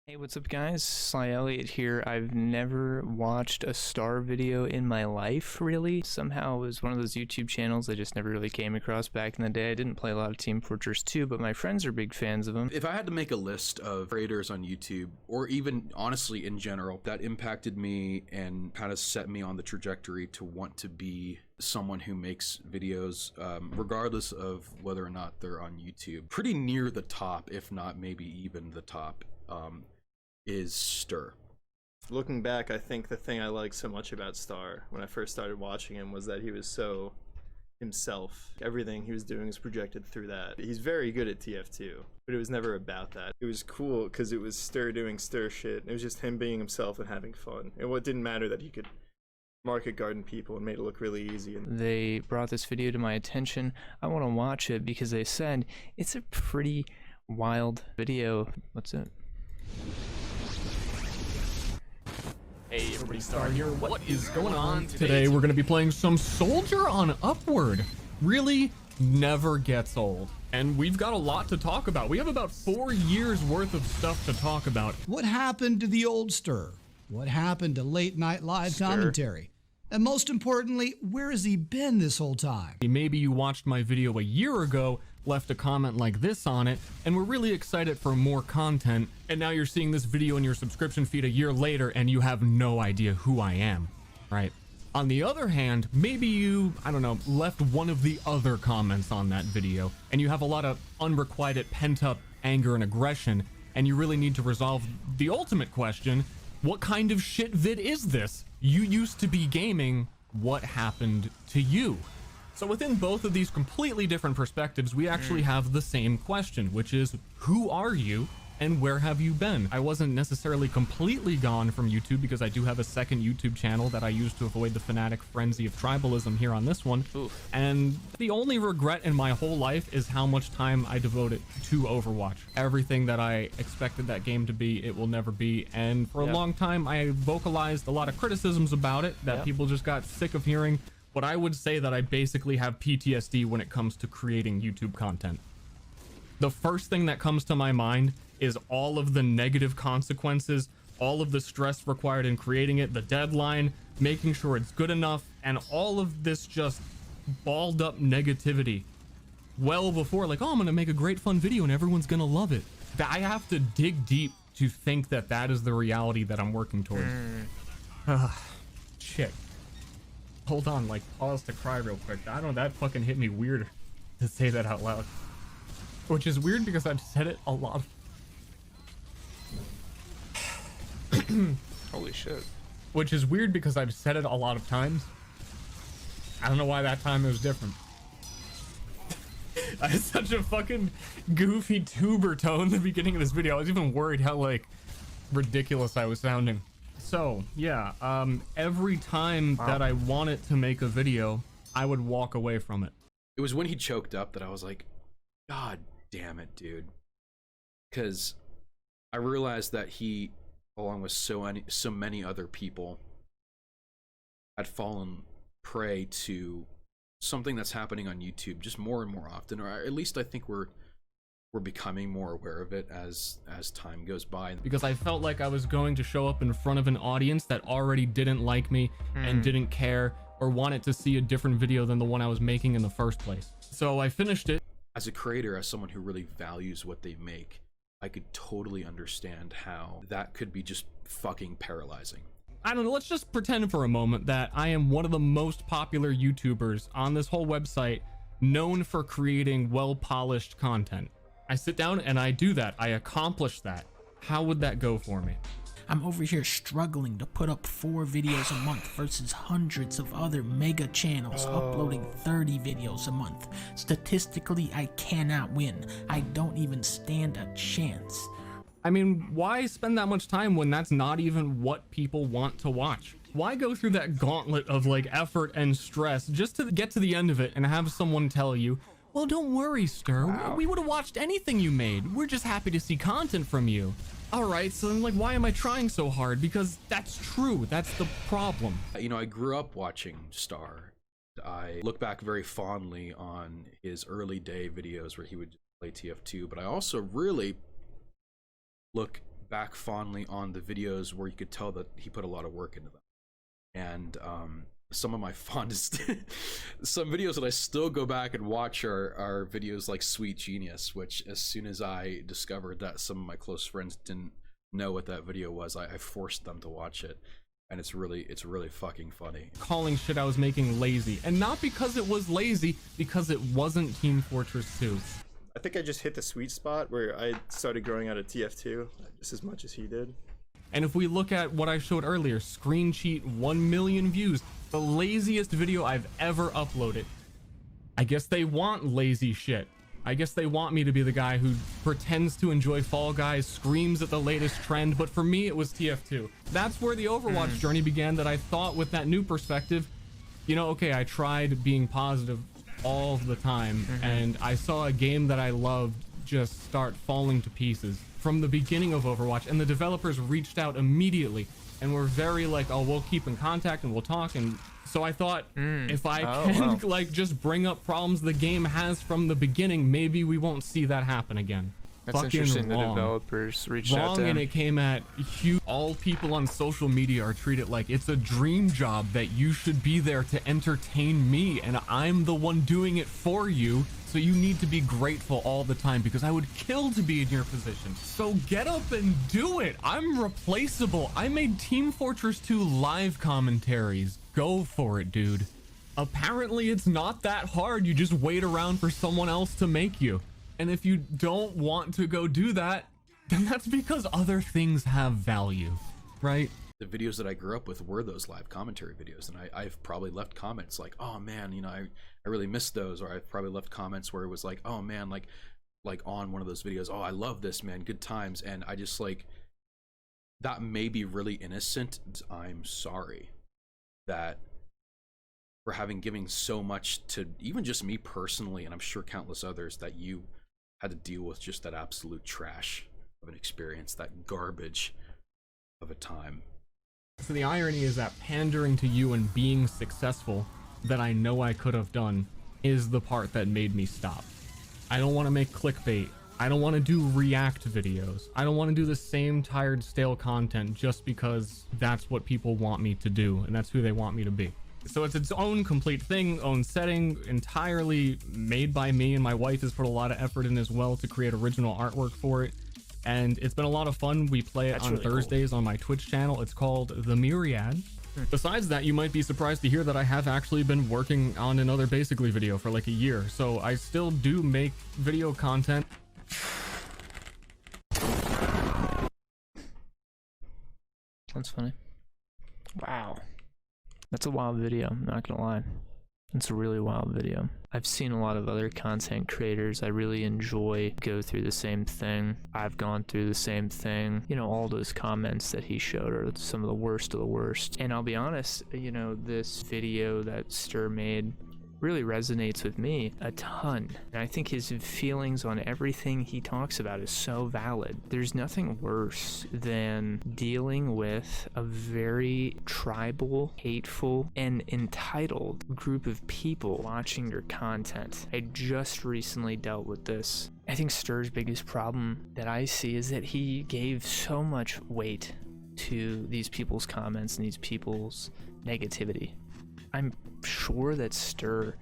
Hey, what's up guys? Sly Elliot here. I've never watched a Ster video in my life, really. Somehow it was one of those YouTube channels I just never really came across back in the day. I didn't play a lot of Team Fortress 2, but my friends are big fans of them. If I had to make a list of creators on YouTube, or even honestly in general, that impacted me and kind of set me on the trajectory to want to be someone who makes videos, regardless of whether or not they're on YouTube, pretty near the top, if not maybe even the top, is Ster. Looking back, I think the thing I liked so much about Ster when I first started watching him was that he was so himself. Everything he was doing was projected through that. He's very good at TF2, but it was never about that. It was cool because it was Ster doing Ster shit. It was just him being himself and having fun. And it didn't matter that he could market garden people and made it look really easy. They brought this video to my attention. I want to watch it because they said it's a pretty wild video. What's it? Hey everybody, Ster here. What is going on? Today we're going to be playing some Soldier on Upward. Really never gets old. And we've got a lot to talk about. We have about 4 years worth of stuff to talk about. What happened to the old Ster? What happened to late night live commentary? And most importantly, where has he been this whole time? Maybe you watched my video a year ago, left a comment like this on it, and we're really excited for more content, and now you're seeing this video in your subscription feed a year later and you have no idea who I am, right? On the other hand, maybe you, I don't know, left one of the other comments on that video and you have a lot of unrequited pent-up anger and aggression, and you really need to resolve the ultimate question: what kind of shit vid is this? You used to be gaming, what happened to you? So within both of these completely different perspectives, we actually have the same question, which is, who are you and where have you been? I wasn't necessarily completely gone from YouTube because I do have a second YouTube channel that I use to avoid the fanatic frenzy of tribalism here on this one. Oof. And the only regret in my whole life is how much time I devoted to Overwatch. Everything that I expected that game to be, it will never be. And for a long time, I vocalized a lot of criticisms about it that people just got sick of hearing. But I would say that I basically have PTSD when it comes to creating YouTube content. The first thing that comes to my mind is all of the negative consequences, all of the stress required in creating it, the deadline, making sure it's good enough, and all of this just balled up negativity well before, like, oh, I'm gonna make a great fun video and everyone's gonna love it. I have to dig deep to think that that is the reality that I'm working towards. Shit. Hold on, like, pause to cry real quick. I don't know, that fucking hit me weird to say that out loud. Which is weird because I've said it a lot. Holy shit. Which is weird because I've said it a lot of times. I don't know why that time it was different. I had such a fucking goofy tuber tone in the beginning of this video. I was even worried how, like, ridiculous I was sounding. So yeah, every time that I wanted to make a video, I would walk away from it. It was when he choked up that I was like, God damn it, dude. Because I realized that he, along with so many other people, had fallen prey to something that's happening on YouTube just more and more often, or at least I think we're becoming more aware of it as time goes by. Because I felt like I was going to show up in front of an audience that already didn't like me and didn't care or wanted to see a different video than the one I was making in the first place. So I finished it. As a creator, as someone who really values what they make, I could totally understand how that could be just fucking paralyzing. I don't know, let's just pretend for a moment that I am one of the most popular YouTubers on this whole website, known for creating well-polished content. I sit down and I do that. I accomplish that. How would that go for me? I'm over here struggling to put up 4 videos a month versus hundreds of other mega channels uploading 30 videos a month. Statistically, I cannot win. I don't even stand a chance. I mean, why spend that much time when that's not even what people want to watch? Why go through that gauntlet of, like, effort and stress just to get to the end of it and have someone tell you, well, don't worry, Ster. We would have watched anything you made. We're just happy to see content from you. All right, so then, like, why am I trying so hard? Because that's true. That's the problem. You know, I grew up watching Ster. I look back very fondly on his early day videos where he would play TF2, but I also really look back fondly on the videos where you could tell that he put a lot of work into them. And some of my fondest some videos that I still go back and watch are videos like Sweet Genius, which as soon as I discovered that some of my close friends didn't know what that video was, I forced them to watch it, and it's really fucking funny. Calling shit I was making lazy, and not because it was lazy, because it wasn't Team Fortress 2. I think I just hit the sweet spot where I started growing out of TF2 just as much as he did. And if we look at what I showed earlier, Screen Cheat, 1 million views, the laziest video I've ever uploaded. I guess they want lazy shit. I guess they want me to be the guy who pretends to enjoy Fall Guys, screams at the latest trend, but for me it was TF2. That's where the Overwatch journey began, that I thought with that new perspective, you know, okay, I tried being positive all the time, and I saw a game that I loved just start falling to pieces from the beginning of Overwatch, and the developers reached out immediately and were very like, oh, we'll keep in contact and we'll talk. And so I thought, if I can like just bring up problems the game has from the beginning, maybe we won't see that happen again. That's Fucking interesting. wrong. The developers reached out to him. And it came at huge. All people on social media are treated like it's a dream job, that you should be there to entertain me, and I'm the one doing it for you, so you need to be grateful all the time, because I would kill to be in your position. So get up and do it. I'm replaceable. I made Team Fortress 2 live commentaries. Go for it, dude. Apparently it's not that hard. You just wait around for someone else to make you. And if you don't want to go do that, then that's because other things have value, right? The videos that I grew up with were those live commentary videos, and I've probably left comments like, oh man, you know, I really missed those, or I've probably left comments where it was like, oh man, like on one of those videos, oh, I love this, man, good times. And I just like, that may be really innocent. I'm sorry that for having given so much to even just me personally, and I'm sure countless others, that you had to deal with just that absolute trash of an experience, that garbage of a time. So the irony is that pandering to you and being successful that I know I could have done is the part that made me stop. I don't want to make clickbait. I don't want to do react videos. I don't want to do the same tired, stale content just because that's what people want me to do and that's who they want me to be. So it's its own complete thing, own setting, entirely made by me, and my wife has put a lot of effort in as well to create original artwork for it. And it's been a lot of fun. We play it on Thursdays on my Twitch channel. It's called The Myriad. Besides that, you might be surprised to hear that I have actually been working on another Basically video for like a year. So I still do make video content. That's funny. Wow. That's a wild video, I'm not gonna lie. It's a really wild video. I've seen a lot of other content creators I really enjoy go through the same thing. I've gone through the same thing. You know, all those comments that he showed are some of the worst of the worst. And I'll be honest, you know, this video that Ster made really resonates with me a ton. And I think his feelings on everything he talks about is so valid. There's nothing worse than dealing with a very tribal, hateful, and entitled group of people watching your content. I just recently dealt with this. I think Ster's biggest problem that I see is that he gave so much weight to these people's comments and these people's negativity. I'm sure that Ster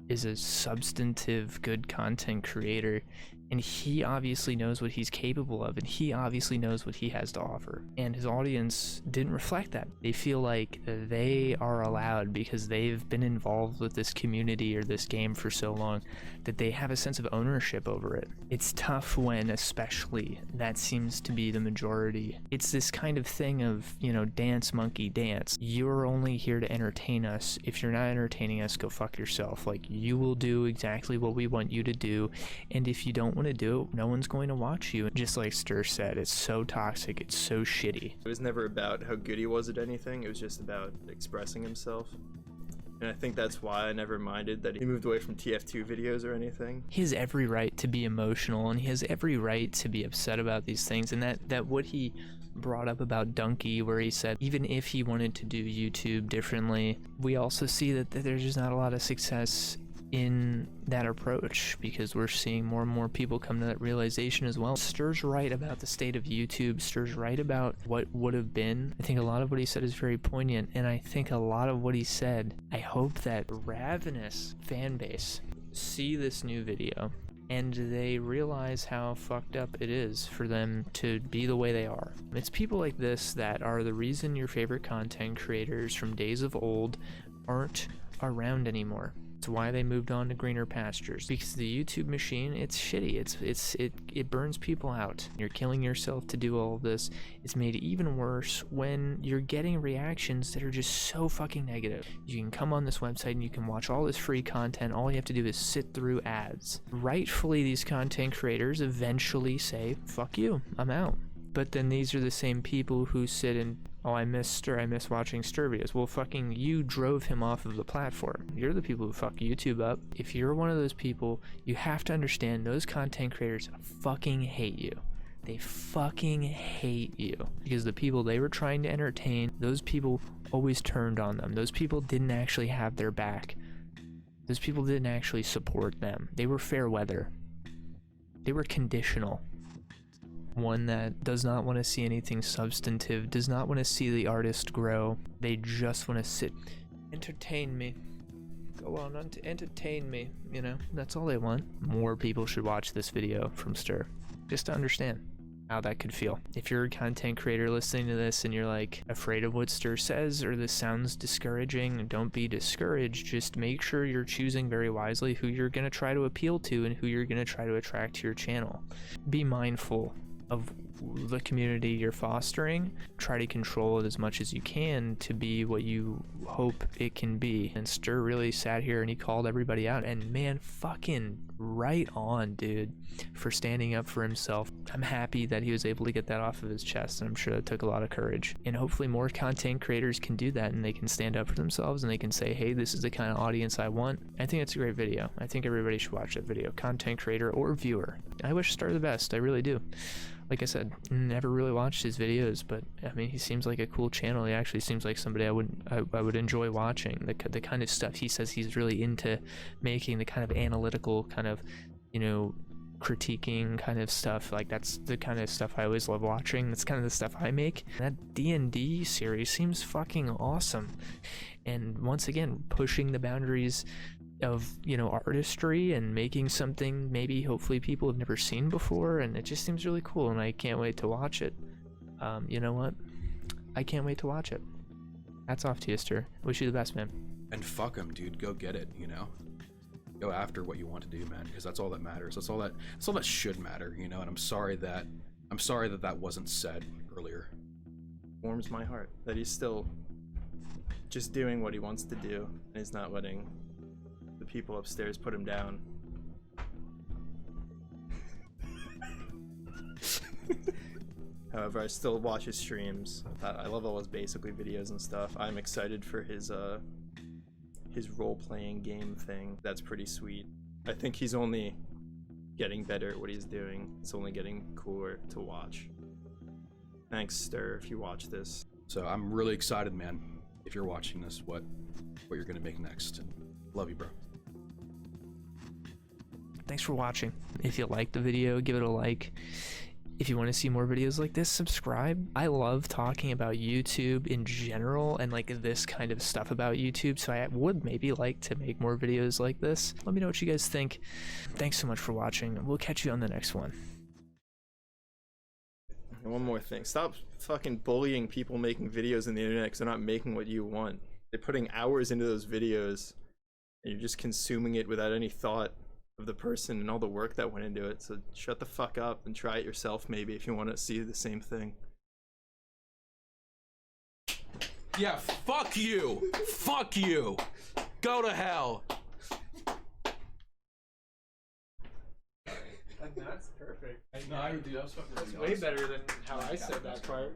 is a substantive, good content creator, and he obviously knows what he's capable of, and he obviously knows what he has to offer. And his audience didn't reflect that. They feel like they are allowed, because they've been involved with this community or this game for so long, that they have a sense of ownership over it. It's tough when, especially, that seems to be the majority. It's this kind of thing of, you know, dance monkey dance. You're only here to entertain us. If you're not entertaining us, go fuck yourself. Like, you will do exactly what we want you to do, and if you don't want to do it, no one's going to watch you. Just like Ster said, it's so toxic, it's so shitty. It was never about how good he was at anything, it was just about expressing himself. And I think that's why I never minded that he moved away from TF2 videos or anything. He has every right to be emotional, and he has every right to be upset about these things. And that what he brought up about Donkey, where he said even if he wanted to do YouTube differently, we also see that there's just not a lot of success in that approach, because we're seeing more and more people come to that realization as well. Ster's right about the state of YouTube. Ster's right about what would have been. I think a lot of what he said is very poignant, and I think a lot of what he said, I hope that ravenous fan base see this new video and they realize how fucked up it is for them to be the way they are. It's people like this that are the reason your favorite content creators from days of old aren't around anymore. It's why they moved on to greener pastures, because the YouTube machine, it's shitty. It burns people out. You're killing yourself to do all of this. It's made even worse when you're getting reactions that are just so fucking negative. You can come on this website and you can watch all this free content. All you have to do is sit through ads. Rightfully, these content creators eventually say, fuck you, I'm out. But then these are the same people who sit and, oh, I miss Ster, I miss watching Ster videos. Well, fucking you drove him off of the platform. You're the people who fuck YouTube up. If you're one of those people, you have to understand those content creators fucking hate you. They fucking hate you. Because the people they were trying to entertain, those people always turned on them. Those people didn't actually have their back. Those people didn't actually support them. They were fair weather. They were conditional. One that does not want to see anything substantive, does not want to see the artist grow. They just want to sit, entertain me. Go on, entertain me, you know? That's all they want. More people should watch this video from Ster, just to understand how that could feel. If you're a content creator listening to this and you're like afraid of what Ster says, or this sounds discouraging, don't be discouraged. Just make sure you're choosing very wisely who you're going to try to appeal to and who you're going to try to attract to your channel. Be mindful of the community you're fostering. Try to control it as much as you can to be what you hope it can be. And Ster really sat here and he called everybody out, and man, fucking right on, dude, for standing up for himself. I'm happy that he was able to get that off of his chest, and I'm sure it took a lot of courage. And hopefully more content creators can do that, and they can stand up for themselves, and they can say, hey, this is the kind of audience I want. I think it's a great video. I think everybody should watch that video, content creator or viewer. I wish Ster the best, I really do. Like I said, never really watched his videos, but I mean, he seems like a cool channel. He actually seems like somebody I would enjoy watching. The kind of stuff he says he's really into making, the kind of analytical kind of, you know, critiquing kind of stuff. Like, that's the kind of stuff I always love watching. That's kind of the stuff I make. That D&D series seems fucking awesome. And once again, pushing the boundaries of, you know, artistry and making something maybe hopefully people have never seen before, and it just seems really cool, and I can't wait to watch it. You know what, I can't wait to watch it. Hats off to you, Ster. Wish you the best, man. And fuck him, dude. Go get it, you know, go after what you want to do, man, because that's all that matters. That's all that should matter, you know. And I'm sorry that that wasn't said earlier. Warms my heart that he's still just doing what he wants to do, and he's not letting the people upstairs put him down. However, I still watch his streams. I love all his basically videos and stuff. I'm excited for his role-playing game thing. That's pretty sweet. I think he's only getting better at what he's doing. It's only getting cooler to watch. Thanks, Ster, if you watch this. So I'm really excited, man, if you're watching this, what you're gonna make next. And love you, bro. Thanks for watching. If you liked the video, give it a like. If you want to see more videos like this, subscribe. I love talking about YouTube in general and like this kind of stuff about YouTube, so I would maybe like to make more videos like this. Let me know what you guys think. Thanks so much for watching. We'll catch you on the next one. And one more thing. Stop fucking bullying people making videos on the internet because they're not making what you want. They're putting hours into those videos and you're just consuming it without any thought of the person and all the work that went into it. So shut the fuck up and try it yourself, maybe, if you want to see the same thing. Yeah, fuck you. Fuck you. Go to hell. That's perfect. No, dude, that was fucking way better than how I said that part.